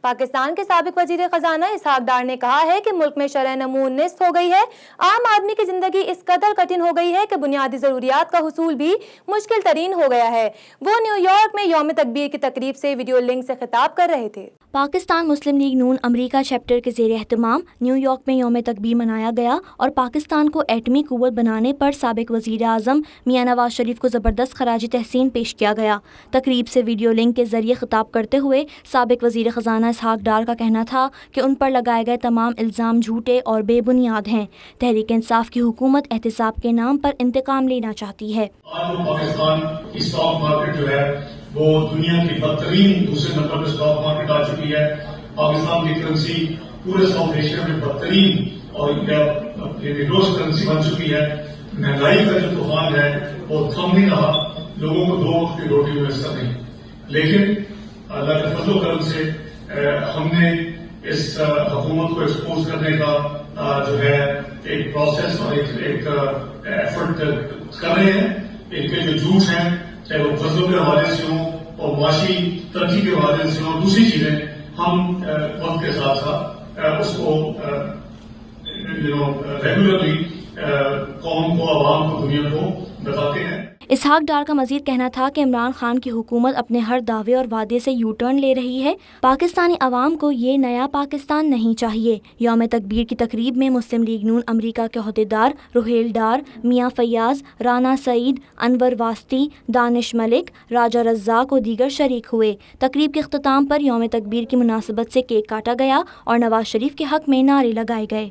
پاکستان کے سابق وزیر خزانہ اسحاق ڈار نے کہا ہے کہ ملک میں شرح نمو 19 ہو گئی ہے۔ عام آدمی کی زندگی اس قدر کٹھن ہو گئی ہے کہ بنیادی ضروریات کا حصول بھی مشکل ترین ہو گیا ہے۔ وہ نیو یارک میں یوم تکبیر کی تقریب سے ویڈیو لنک سے خطاب کر رہے تھے۔ پاکستان مسلم لیگ نون امریکہ چیپٹر کے زیر اہتمام نیو یارک میں یوم تکبیر منایا گیا اور پاکستان کو ایٹمی قوت بنانے پر سابق وزیر اعظم میاں نواز شریف کو زبردست خراج تحسین پیش کیا گیا۔ تقریب سے ویڈیو لنک کے ذریعے خطاب کرتے ہوئے سابق وزیر خزانہ اسحاق ڈار کا کہنا تھا کہ ان پر لگائے گئے تمام الزام جھوٹے اور بے بنیاد ہیں۔ تحریک انصاف کی حکومت احتساب کے نام پر انتقام لینا چاہتی ہے۔ آج پاکستان کی اسٹاک مارکیٹ جو ہے وہ دنیا کی بدترین دوسرے نمبر پر اسٹاک مارکیٹ آ چکی ہے۔ پاکستان کی کرنسی پورے ساؤتھ ایشیا میں بدترین اور ریڈوس کرنسی بن چکی ہے۔ مہنگائی کا جو طوفان ہے وہ تھم نہیں رہا، لوگوں کو 2 وقت کی روٹی میسر نہیں، لیکن اللہ کے فضل و کرم سے ہم نے اس حکومت کو ایکسپوز کرنے کا جو ہے ایک پروسیس اور ایک ایفرٹ کر رہے ہیں۔ ان کے جو جھوٹ ہیں چاہے وہ فضلوں کے حوالے سے ہوں اور معاشی ترقی کے حوالے سے ہوں، دوسری چیزیں ہم وقت کے ساتھ ساتھ اس کو ریگولرلی قوم کو، عوام کو، دنیا کو بتاتے ہیں۔ اسحاق ڈار کا مزید کہنا تھا کہ عمران خان کی حکومت اپنے ہر دعوے اور وعدے سے یو ٹرن لے رہی ہے۔ پاکستانی عوام کو یہ نیا پاکستان نہیں چاہیے۔ یوم تکبیر کی تقریب میں مسلم لیگ نون امریکہ کے عہدیدار روہیل ڈار، میاں فیاض، رانا سعید، انور واسطی، دانش ملک، راجہ رزاق و دیگر شریک ہوئے۔ تقریب کے اختتام پر یوم تکبیر کی مناسبت سے کیک کاٹا گیا اور نواز شریف کے حق میں نعرے لگائے گئے۔